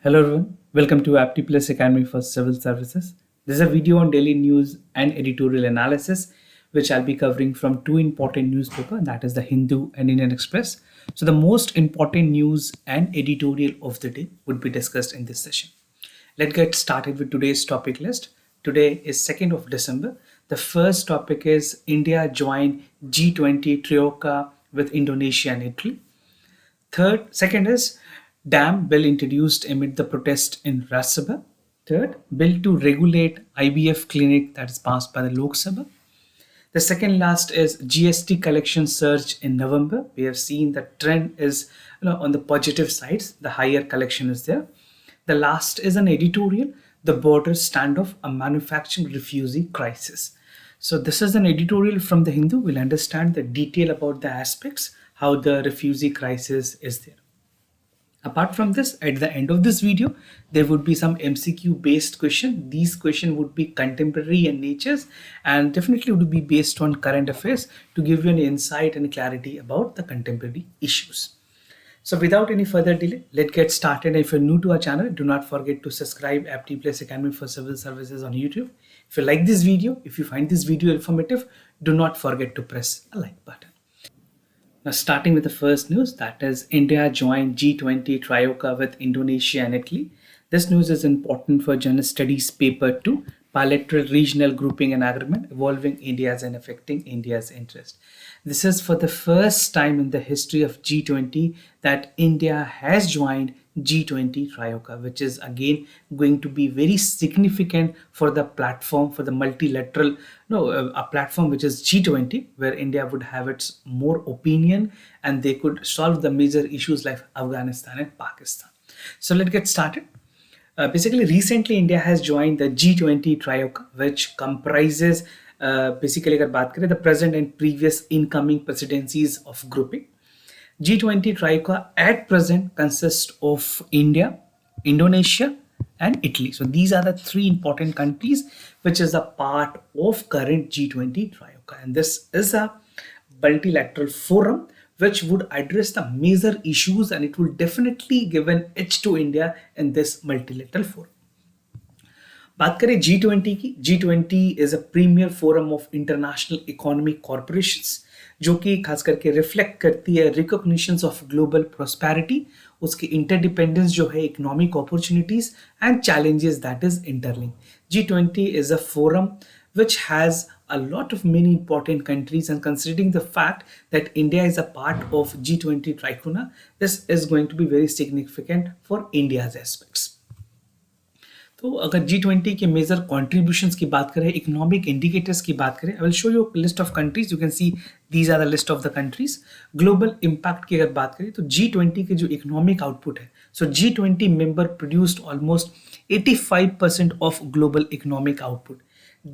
Hello everyone, welcome to Apti Plus Academy for Civil Services. This is a video on daily news and editorial analysis, which I'll be covering from two important newspapers, that is the Hindu and Indian Express. So the most important news and editorial of the day would be discussed in this session. Let's get started with today's topic list. Today is 2nd of December. The first topic is India joined G20 Troika with Indonesia and Italy. Second is dam bill introduced amid the protest in Rajya Sabha. Third, bill to regulate IVF clinic that is passed by the Lok Sabha. The second last is GST collection surge in November. We have seen the trend is on the positive sides, the higher collection is there. The last is an editorial, the border standoff, a manufacturing refugee crisis. So this is an editorial from the Hindu. We'll understand the detail about the aspects, how the refugee crisis is there. Apart from this, at the end of this video, there would be some MCQ based question. These questions would be contemporary in natures and definitely would be based on current affairs to give you an insight and clarity about the contemporary issues. So without any further delay, let's get started. If you're new to our channel, do not forget to subscribe Apti Plus Academy for Civil Services on YouTube. If you like this video, if you find this video informative, do not forget to press a like button. Now starting with the first news, that is India joined G20 Troika with Indonesia and Italy. This news is important for General Studies Paper 2, Bilateral Regional Grouping and Agreement Evolving India's and Affecting India's Interest. This is for the first time in the history of G20 that India has joined G20 Troika, which is again going to be very significant for the platform, for the multilateral, a platform which is G20, where India would have its more opinion and they could solve the major issues like Afghanistan and Pakistan. So let's get started. Basically, recently India has joined the G20 Troika, which comprises basically अगर बात करें the present and previous incoming presidencies of grouping. G20 Troika at present consists of India, Indonesia and Italy. So these are the three important countries which is a part of current G20 Troika, and this is a multilateral forum which would address the major issues and it will definitely give an edge to India in this multilateral forum. बात करें G20 की, G20 is a premier forum of international economic corporations जो कि खास करके reflect करती है recognitions of global prosperity, उसकी इंटरडिपेंडेंस जो है economic opportunities and challenges that is interlink. G20 is a forum which has a lot of many important countries, and considering the fact that India is a part of G20 Tricuna, this is going to be very significant for India's aspects. तो अगर G20 के major contributions की बात करें, economic indicators की बात करें, I will show you list of countries. You can see these are the list of the countries. Global impact की अगर बात करें तो G20 के जो इकोनॉमिक आउटपुट है, सो G20 member produced almost 85% of global economic output.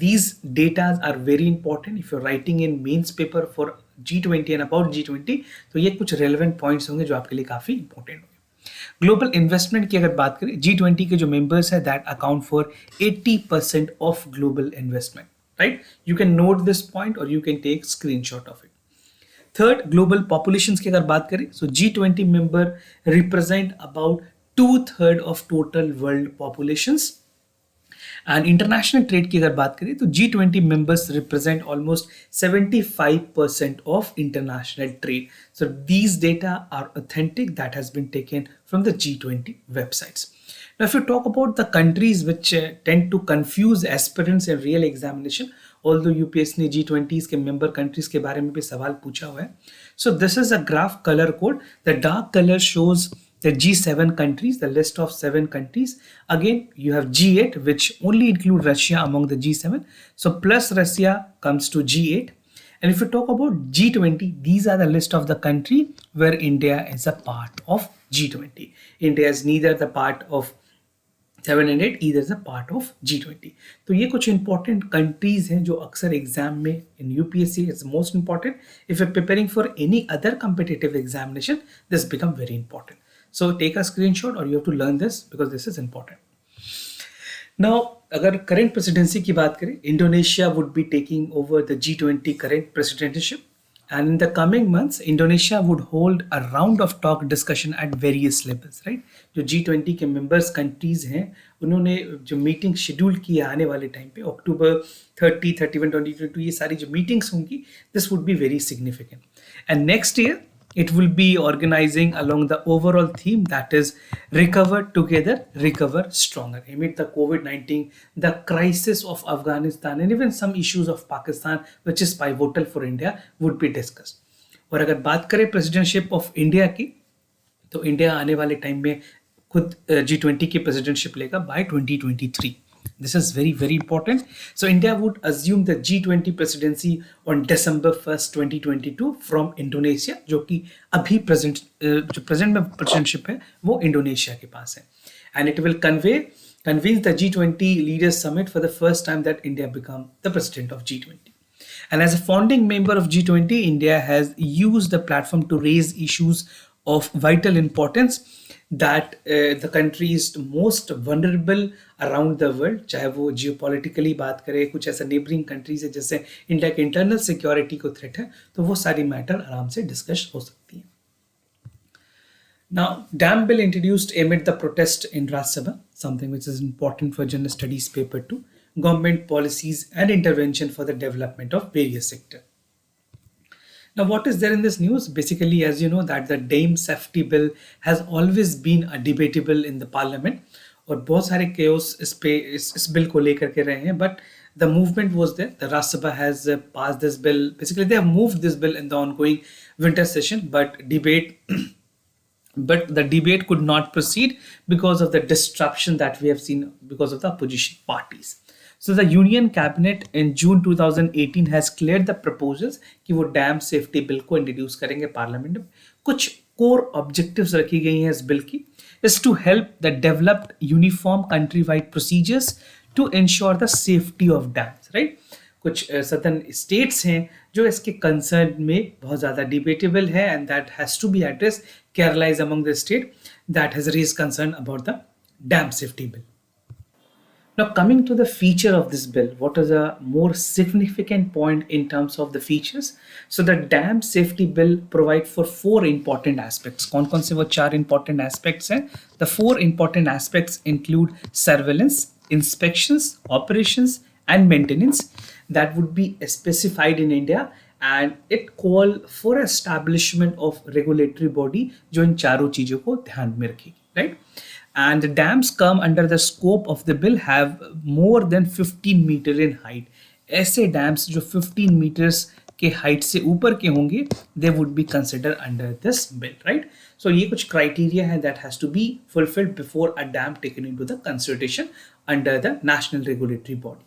These data are very important if you're writing in mains paper for G20 and about G20. तो ये कुछ relevant points होंगे जो आपके लिए काफी important होंगे. ग्लोबल इन्वेस्टमेंट की अगर बात करें, G20 के जो मेंबर्स है that account for 80% of global investment. Right, you can note this point और you can take screenshot of it. Third, global population की अगर बात करें, so G20 member represent about 2/3 of total world populations. And international trade की अगर बात करें तो G20 members represent almost 75% of international trade. So these data are authentic, that has been taken from the G20 websites. Now if you talk about the countries which tend to confuse aspirants in real examination, although UPSC ने G20's के member countries के बारे में भी सवाल पूछा हुआ है. So this is a graph color code. The dark color shows the G7 countries, the list of 7 countries. Again, you have G8, which only include Russia among the G7. So plus Russia comes to G8. And if you talk about G20, these are the list of the country where India is a part of G20. India is neither the part of 7 and 8, either is a part of G20. तो ये कुछ important countries हैं जो अक्सर exam में in UPSC is most important. If you're preparing for any other competitive examination, this become very important. So take a screenshot or you have to learn this because this is important. Now, अगर current presidency की बात करें, Indonesia would be taking over the G20 current presidency. And in the coming months, Indonesia would hold a round of talk discussion at various levels, right? जो G20 के members countries हैं, उन्होंने जो meeting schedule की है आने वाले time पे अक्टूबर 30, 31, 2022 ये सारी जो मीटिंग्स होंगी, this would be very significant. And next year, it will be organizing along the overall theme that is recover together, recover stronger. Amid the COVID-19, the crisis of Afghanistan and even some issues of Pakistan, which is pivotal for India, would be discussed. और अगर बात करें presidentship of India की, तो India आने वाले time में खुद G20 की प्रेसिडेंटशिप लेगा by 2023. This is very, very important. So India would assume the G20 presidency on December 1st, 2022 from Indonesia, जो कि अभी जो present में presidentship है वो इंडोनेशिया के पास है. And it will convene the G20 Leaders Summit for the first time that India become the president of G20. And as a founding member of G20, India has used the platform to raise issues of vital importance that the countries most vulnerable around the world, चाहे वो geopolitically बात करें, कुछ ऐसा neighbouring countries है जैसे India के internal security को थ्रेट है, तो वो सारी मैटर आराम से डिस्कस हो सकती है. Now, dam bill introduced amid the protest in Rajya Sabha, something which is important for general studies paper 2, government policies and intervention for the development of various sectors. Now, what is there in this news? Basically, as you know, that the dam safety bill has always been a debatable in the parliament, और बहुत सारे chaos इस bill को लेकर के रहे हैं, but the movement was there. The Rajya Sabha has passed this bill. Basically, they have moved this bill in the ongoing winter session, but the debate could not proceed because of the disruption that we have seen because of the opposition parties. So the Union Cabinet in June 2018 has cleared the proposals कि वो dam safety bill को introduce करेंगे parliament में. कुछ core objectives रखी गई हैं इस बिल की, is to help the developed uniform countrywide procedures to ensure the safety of dams, right? कुछ सर्टेन स्टेट्स हैं जो इसके कंसर्न में बहुत ज़्यादा डिबेटेबल है and that has to be addressed. Kerala is among the state that has raised concern about the dam safety bill. Now, coming to the feature of this bill, what is a more significant point in terms of the features? So the dam safety bill provides for 4 important aspects. कौन-कौन से वो 4 important aspects हैं? The 4 important aspects include surveillance, inspections, operations, and maintenance that would be specified in India, and it call for establishment of regulatory body जो इन चारों चीजों को ध्यान में रखेगी, right? And the dams come under the scope of the bill have more than 15 meter in height. ऐसे dams जो 15 meters के height से ऊपर के होंगे, they would be considered under this bill, right? So ये कुछ criteria है that has to be fulfilled before a dam taken into the consideration under the national regulatory body.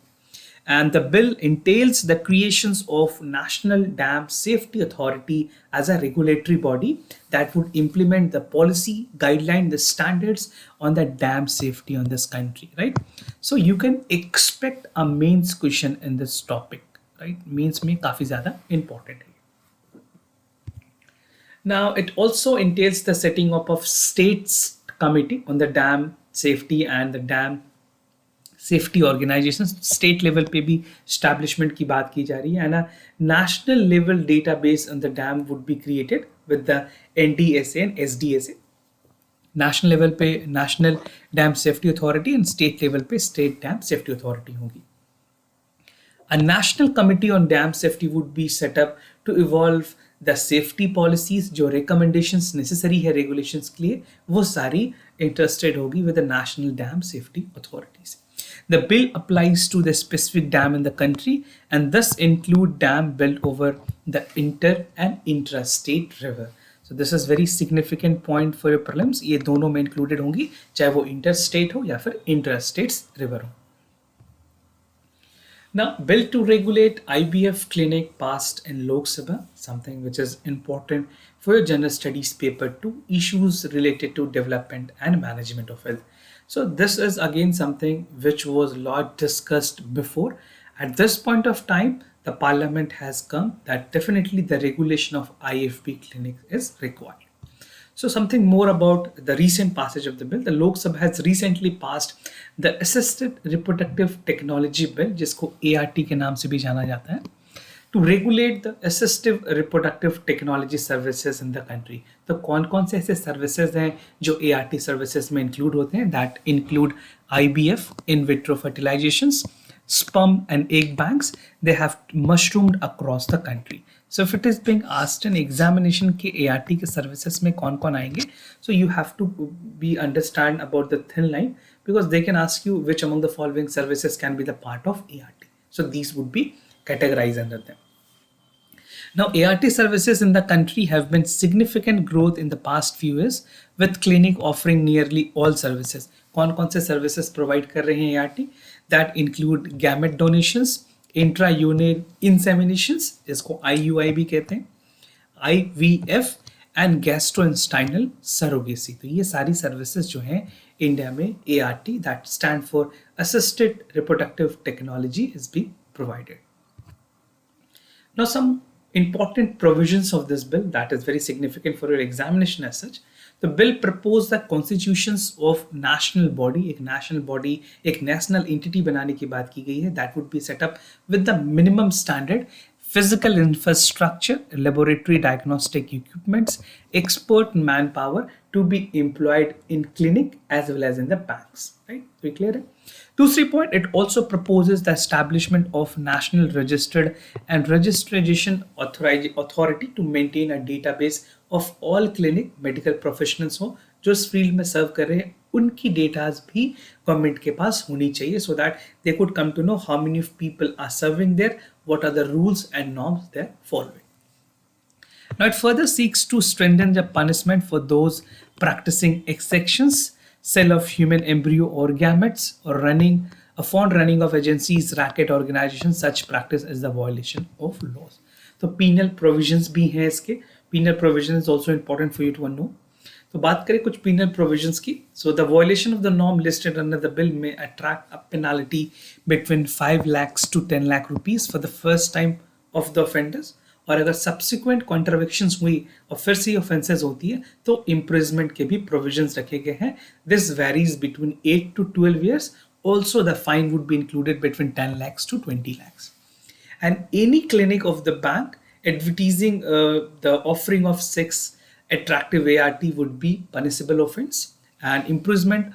And the bill entails the creations of National Dam Safety Authority as a regulatory body that would implement the policy, guideline, the standards on the dam safety on this country, right? So you can expect a mains question in this topic, right? Mains में काफी ज़्यादा important है. Now it also entails the setting up of states committee on the dam safety and the dam safety organisation. State level पे भी establishment की बात की जा रही है, and national level database on the dam would be created with the NDSA and SDSA. National level पे national dam safety authority and state level पे स्टेट डैम सेफ्टी अथॉरिटी होगी. A national committee on dam safety would be set up to evolve the safety policies. जो recommendations necessary है regulations के लिए वो सारी interested होगी with the national dam safety authorities. The bill applies to the specific dam in the country and thus include dam built over the inter and intrastate river. So this is very significant point for your prelims. ये दोनों में included होंगी, चाहे वो interstate हो या फिर intrastates river हो. Now, bill to regulate IVF clinic passed in Lok Sabha, something which is important for your general studies paper 2, issues related to development and management of health. So this is again something which was a lot discussed before. At this point of time, the parliament has come that definitely the regulation of IFP clinic is required. So something more about the recent passage of the bill. The Lok Sabha has recently passed the Assisted Reproductive Technology Bill, जिसको ART के नाम से भी जाना जाता है. to regulate the assistive reproductive technology services in the country. तो कौन से ऐसे services हैं जो ART services में include होते हैं? That include IVF, in vitro fertilizations, sperm and egg banks. They have mushroomed across the country. So if it is being asked in examination के ART के services में कौन आएंगे, so you have to be understand about the thin line, because they can ask you which among the following services can be the part of ART. So these would be categorized under them. Now, ART services in the country have been significant growth in the past few years, with clinic offering nearly all services. कौन से services provide कर रहे हैं ART? That include gamete donations, intrauterine inseminations, जिसको IUI भी कहते हैं, IVF and gastrointestinal surrogacy. तो ये सारी सर्विसेज जो हैं इंडिया में ART, that stand for assisted reproductive technology, is being provided. Now, some important provisions of this bill that is very significant for your examination as such. The bill proposed that constitutions of national body, एक national body, एक national entity बनाने की बात की गई है, that would be set up with the minimum standard physical infrastructure, laboratory diagnostic equipments, expert manpower to be employed in clinic as well as in the banks. Right? So we clear it? दूसरी point, it also proposes the establishment of national registered and registration authority to maintain a database of all clinic medical professionals हो जो इस field में सर्व कर रहे हैं, उनकी datas भी गवर्नमेंट के पास होनी चाहिए, so that they could come to know how many people are serving there, what are the rules and norms they're following. Now it further seeks to strengthen the punishment for those practicing exceptions, sale of human embryo or gametes, or fund running of agencies, racket organizations. Such practice is the violation of laws. So penal provisions भी हैं इसके. Penal provision is also important for you to know. तो बात करें कुछ penal provisions की. So the violation of the norm listed under the bill may attract a penalty between 5 lakhs to 10 lakh rupees for the first time of the offenders. और अगर subsequent contravictions हुई और फिर से offenses होती है तो imprisonment के भी provisions रखे गए हैं. This varies between 8 to 12 years. Also the fine would be included between 10 lakhs to 20 lakhs. And any clinic of the bank advertising the offering of sex attractive ART would be punishable offense, and imprisonment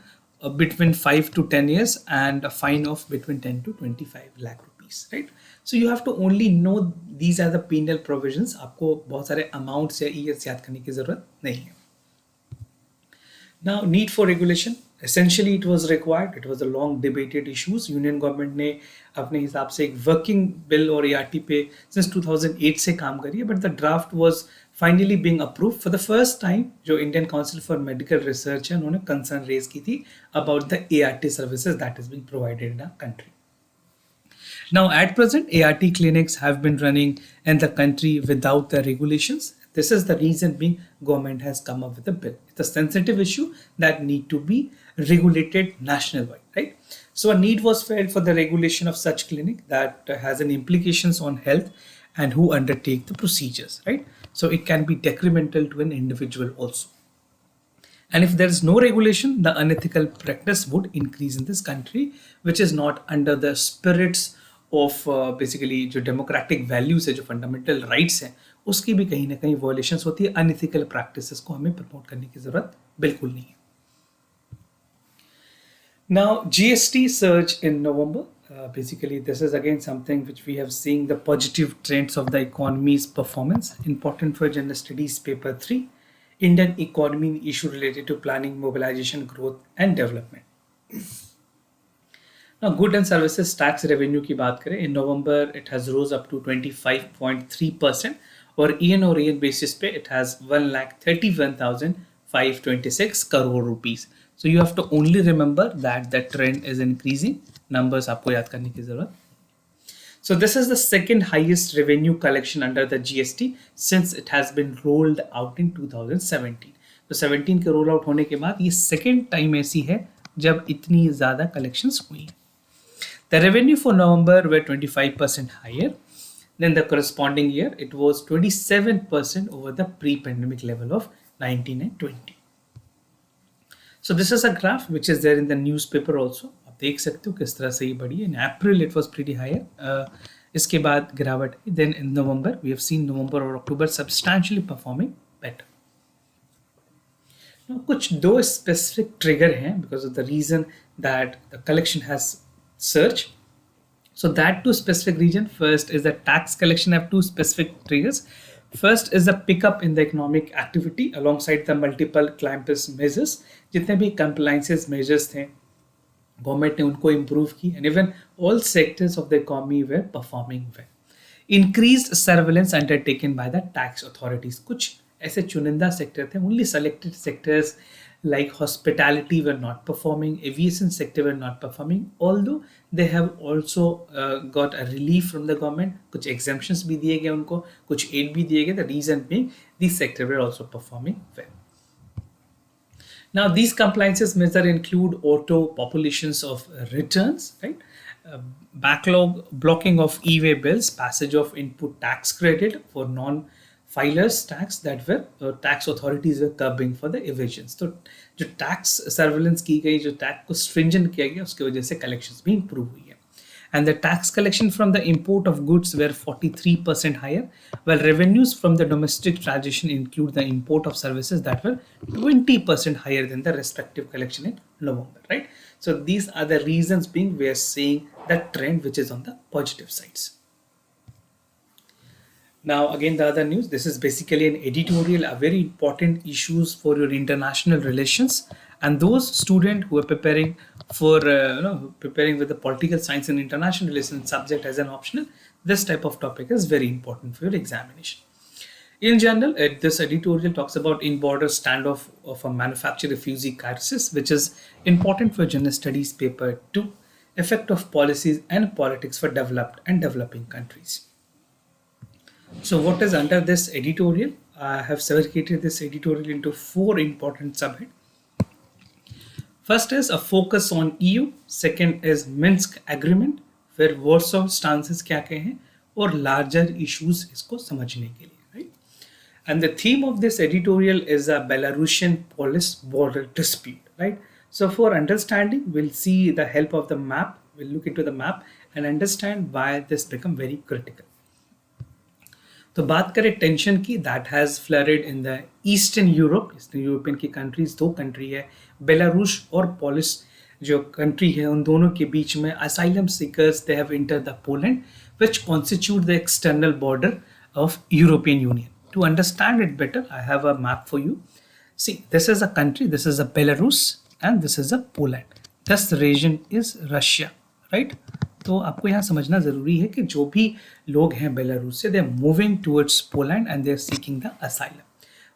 between 5 to 10 years and a fine of between 10 to 25 lakh rupees, right? So you have to only know these are the penal provisions. आपको बहुत सारे amounts या years याद करने की जरूरत नहीं है. Now, need for regulation. Essentially, it was required. It was a long debated issues. Union government ने अपने हिसाब से एक working bill और ART पे since 2008 से काम करी है, but the draft was finally being approved for the first time. जो Indian Council for Medical Research है, उन्होंने concern raise की थी about the ART services that is being provided in our country. Now, at present, ART clinics have been running in the country without the regulations. This is the reason being government has come up with a bill. It's a sensitive issue that need to be regulated nationwide, right? So a need was felt for the regulation of such clinic that has an implications on health and who undertake the procedures, right? So it can be detrimental to an individual also. And if there is no regulation, the unethical practice would increase in this country, which is not under the spirits of basically जो democratic values है, जो fundamental rights हैं, उसकी भी कहीं ना कहीं violations होती है. Unethical practices को हमें promote करने की जरूरत बिल्कुल नहीं है. Now, GST surge in November. Basically, this is again something which we have seen the positive trends of the economy's performance. Important for General Studies Paper 3, Indian economy issue related to planning, mobilization, growth and development. Now, good and services tax revenue की बात करें, in November it has rose up to 25.3%, और year basis पे it has 1,31,526 crore rupees. So you have to only remember that the trend is increasing. Numbers आपको याद करने की जरूरत. So this is the second highest revenue collection under the GST since it has been rolled out in 2017. तो 17 के roll out होने के बाद ये second time ऐसी है जब इतनी ज़्यादा collections हुई हैं. The revenue for November were 25% higher than the corresponding year. It was 27% over the pre-pandemic level of 19 and 20. So this is a graph which is there in the newspaper also. आप देख सकते हो किस तरह से ये बढ़ी है. In April it was pretty higher. इसके बाद गिरावट आई. Then in November, we have seen November और October substantially performing better. Now, कुछ दो specific trigger हैं because of the reason that the collection has surged. So that two specific region. First is the tax collection have two specific triggers. First is the pickup in the economic activity alongside the multiple compliance measures. जितने भी compliances measures थे government ने उनको improve की and even all sectors of the economy were performing well. Increased surveillance undertaken by the tax authorities. कुछ ऐसे चुनिंदा sector थे, only selected sectors like hospitality were not performing, aviation sector were not performing, although they have also got a relief from the government. कुछ exemptions भी दिए गए उनको, कुछ aid भी दिए गए. The reason being these sector were also performing well. Now these compliances measure include auto populations of returns, right? Backlog blocking of e-way bills, passage of input tax credit for non-filers tax that were tax authorities were curbing for the evasions. तो जो tax surveillance की गई, जो tax को stringent किया गया, उसकी वजह से collections भी improve हुई है. And the tax collection from the import of goods were 43% higher, while revenues from the domestic transaction include the import of services that were 20% higher than the respective collection in November, right? So these are the reasons being we are seeing that trend which is on the positive sides. Now again the other news, this is basically an editorial, a very important issues for your international relations, and those students who are preparing for preparing with the political science and international relations subject as an optional, this type of topic is very important for your examination. In general, this editorial talks about in-border standoff of a manufactured refugee crisis, which is important for General Studies paper 2, effect of policies and politics for developed and developing countries. So what is under this editorial? I have segregated this editorial into 4 important subheads. First is a focus on EU. Second is Minsk Agreement, where Warsaw stances क्या कहे हैं और larger issues इसको समझने के लिए, right? And the theme of this editorial is a Belarusian-Polish border dispute, right? So for understanding, we'll see the help of the map. We'll look into the map and understand why this become very critical. तो बात करें tension की, that has flooded in the eastern European की countries. 2 country है, Belarus और Polish जो country है, उन दोनों के बीच में asylum seekers they have enter the Poland which constitute the external border of European Union. To understand it better, I have a map for you. See, this is a country, this is a Belarus and this is a Poland. This region is Russia, right? तो आपको यहाँ समझना जरूरी है कि जो भी लोग हैं बेलारूस से, they are moving towards Poland and they are seeking the asylum.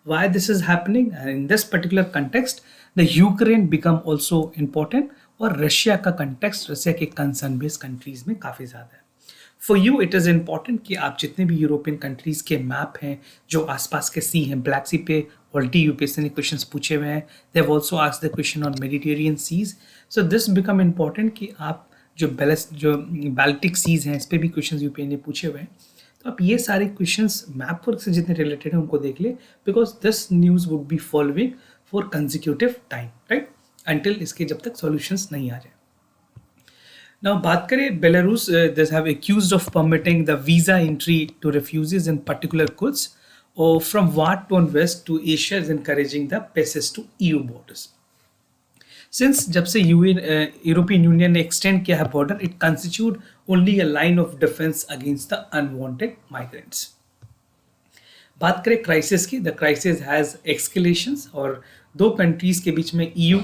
Why this is happening in this particular context, the Ukraine become also important, और रशिया का कंटेक्स्ट, रशिया के कंसर्न बेस्ड कंट्रीज में काफ़ी ज़्यादा है. For you it is important कि आप जितने भी यूरोपियन कंट्रीज़ के मैप हैं जो आसपास के सी हैं, ब्लैक सी पे ऑलरेडी यूपीएससी ने क्वेश्चंस पूछे हुए हैं. They have also asked the question on Mediterranean seas. So this become important कि आप जो बाल्टिक सीज हैं इस पर भी क्वेश्चन यूपीएससी ने पूछे हुए हैं. तो आप ये सारे क्वेश्चंस मैप वर्क से जितने रिलेटेड हैं उनको देख ले, because this news would be following for consecutive time, right, until इसके जब तक सॉल्यूशंस नहीं आ जाए. नाउ बात करें Belarus, they have accused of permitting the visa entry to refugees in particular goods, और from Wharton west to Asia is encouraging the passage to EU borders. Since जब से यूरोपियन यूनियन ने extend किया है border, it constitute only a line of defence against the unwanted migrants. बात करें crisis की, the crisis has एक्सकेलेशंस, और 2 countries के बीच में EU,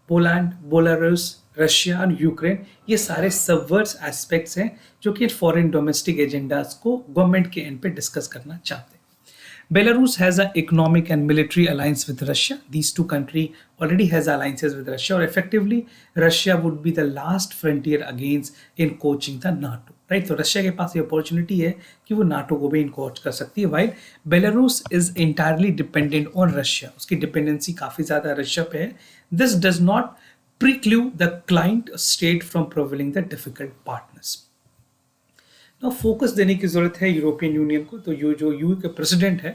पोलैंड, बेलारूस, रशिया और यूक्रेन, ये सारे सबवर्स एस्पेक्ट्स हैं जो कि फॉरेन डोमेस्टिक एजेंडाज को गवर्नमेंट के एंड पे डिस्कस करना चाहते हैं. Belarus has an economic and military alliance with Russia. These 2 countries already has alliances with Russia, or effectively Russia would be the last frontier against encroaching the NATO, right? तो Russia के पास ये opportunity है कि वो NATO को भी इनकोच कर सकती है, while Belarus is entirely dependent on Russia. उसकी डिपेंडेंसी काफ़ी ज़्यादा रशिया पे है. This does not preclude the client state from prevailing the difficult partners. ना फोकस देने की जरूरत है यूरोपियन यूनियन को. तो जो यू के प्रेसिडेंट है,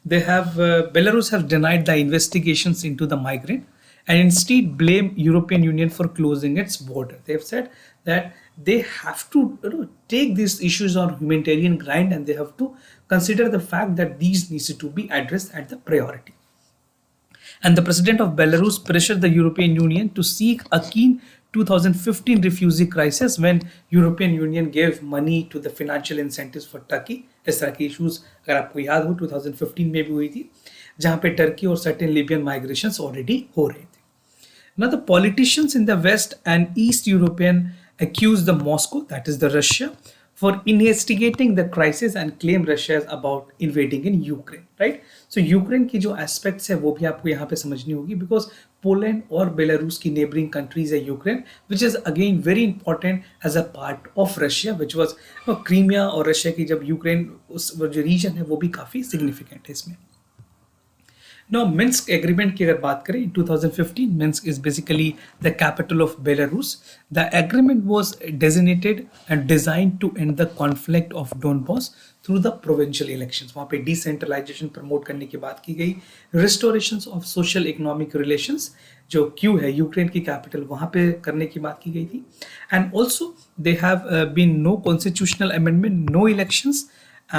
they have Belarus have denied the investigations into the migrant and instead blame European Union for closing its border. They've said that they have to take these issues on humanitarian ground, and they have to consider the fact that these needs to be addressed at the priority. And the president of Belarus pressured the European Union to seek a keen 2015 refugee crisis when European Union gave money to the financial incentives for Turkey. इस तरह की issues अगर आपको याद हो 2015 में भी हुई थी, जहां पे टर्की और सर्टेन लिबियन माइग्रेशंस ऑलरेडी हो रहे थे. Now, the politicians in the West and East European accuse the Moscow, that is the Russia, for instigating the crisis and claim Russia is about invading in Ukraine, right? So Ukraine की जो aspects है वो भी आपको यहाँ पे समझनी होगी, because Poland और बेलारूस की neighboring countries है Ukraine, which is again very important as a part of Russia, which was Crimea और रशिया की जब यूक्रेन उस जो region है वो भी काफी significant है इसमें. Now, Minsk agreement की अगर बात करें, in 2015, Minsk is basically the capital of Belarus. The agreement was designated and designed to end the conflict of Donbass through the provincial elections. वहाँ पे decentralization promote करने की बात की गई, restorations of social economic relations जो Q है Ukraine की कैपिटल वहाँ पे करने की बात की गई थी. And also they have been no constitutional amendment, no elections,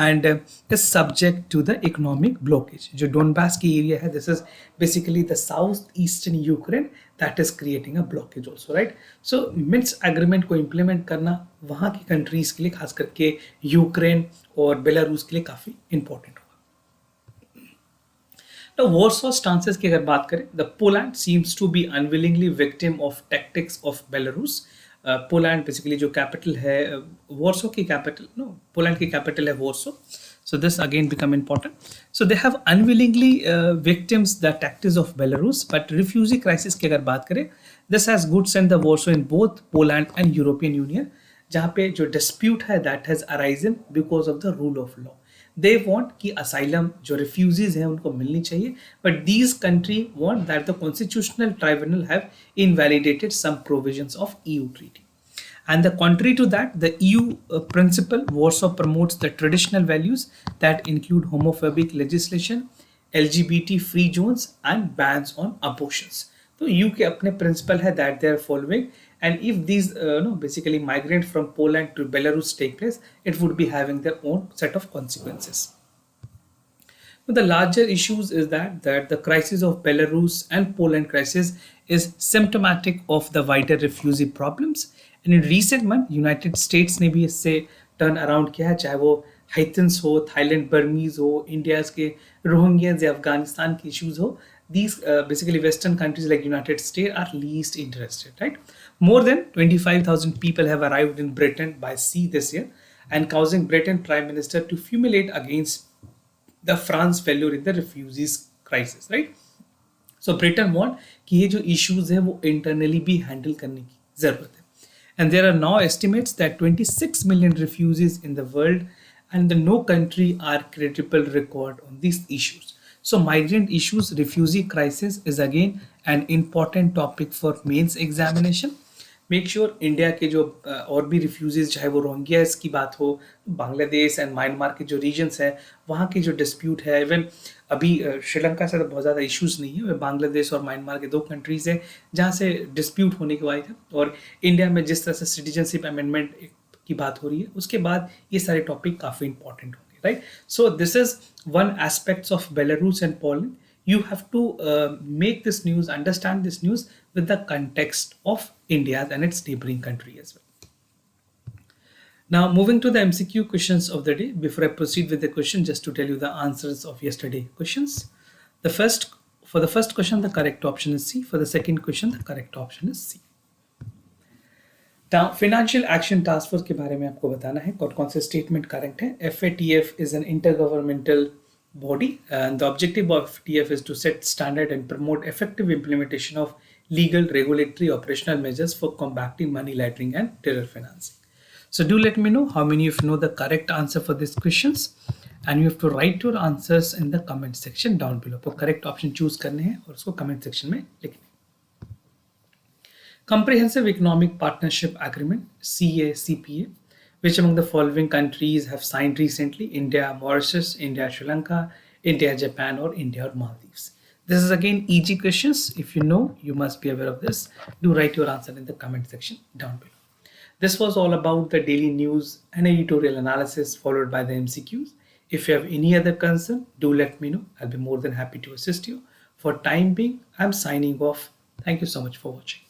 and is subject to the economic blockage. जो डोनबास की एरिया है, this is basically the southeastern Ukraine that is creating a blockage also, right? So Minsk agreement को implement करना वहाँ की countries के लिए, खास करके यूक्रेन और बेलारूस के लिए काफी important होगा. Now, Warsaw stances की अगर बात करें, the Poland seems to be unwillingly victim of tactics of Belarus. Poland basically जो कैपिटल है वॉर्सो की कैपिटल पोलैंड की कैपिटल है Warsaw. So this again become important. So they have unwillingly victims the tactics of Belarus, but refugee crisis की अगर बात करें, this has godsend the Warsaw in both Poland and European Union, जहाँ पे जो dispute है that has arisen because of the rule of law. They want कि asylum जो refugees हैं उनको मिलनी चाहिए, but these country want that the constitutional tribunal have invalidated some provisions of EU treaty. And the contrary to that, the EU principle Warsaw promotes the traditional values that include homophobic legislation, LGBT-free zones, and bans on abortions. तो EU के अपने principle है that they are following, and if these basically migrant from Poland to Belarus take place, it would be having their own set of consequences. But the larger issues is that the crisis of Belarus and Poland crisis is symptomatic of the wider refugee problems. And in recent months, United States ने भी इससे turn around किया है, चाहे वो Haitians हो, Thailand Burmese हो, India's के Rohingyas या Afghanistan की issues हो. These basically Western countries like United States are least interested, right? More than 25,000 people have arrived in Britain by sea this year, and causing Britain Prime Minister to fumigate against the France failure in the refugees crisis, right? So Britain want कि ये जो issues है वो internally भी handle करने की ज़रूरत है. And there are now estimates that 26 million refugees in the world, and no country are credible record on these issues. So migrant issues, refugee crisis is again an important topic for mains examination. Make sure India के जो और भी refugees, चाहे वो Rohingyas की बात हो, Bangladesh and Myanmar के जो रीजन्स हैं वहाँ की जो डिस्प्यूट है, इवन अभी श्रीलंका से तो बहुत ज़्यादा इश्यूज नहीं है, बांग्लादेश और म्यांमार के दो कंट्रीज हैं जहाँ से डिस्प्यूट होने के बाद है, और इंडिया में जिस तरह से सिटीजनशिप अमेंडमेंट की बात हो रही है उसके बाद ये सारे टॉपिक काफ़ी इंपॉर्टेंट होंगे, right? So this is one aspects of Belarus and Poland. You have to make this news, understand this news with the context of India and its neighboring country as well. Now, moving to the MCQ questions of the day. Before I proceed with the question, just to tell you the answers of yesterday questions. For the first question, the correct option is C. For the second question, the correct option is C. Now, Financial Action Task Force के बारे में आपको बताना है कौन से statement correct है. FATF is an intergovernmental body, and the objective of FATF is to set standard and promote effective implementation of legal, regulatory, operational measures for combating money laundering and terror financing. So do let me know how many of you know the correct answer for these questions, and you have to write your answers in the comment section down below. तो correct option choose करने हैं और उसको comment section में लिखने. Comprehensive Economic Partnership Agreement (CACPA), which among the following countries have signed recently? India, Mauritius, India, Sri Lanka, India, Japan, or India or Maldives. This is again EG questions. If you know, you must be aware of this. Do write your answer in the comment section down below. This was all about the daily news and editorial analysis followed by the MCQs. If you have any other concern, do let me know. I'll be more than happy to assist you. For time being, I'm signing off. Thank you so much for watching.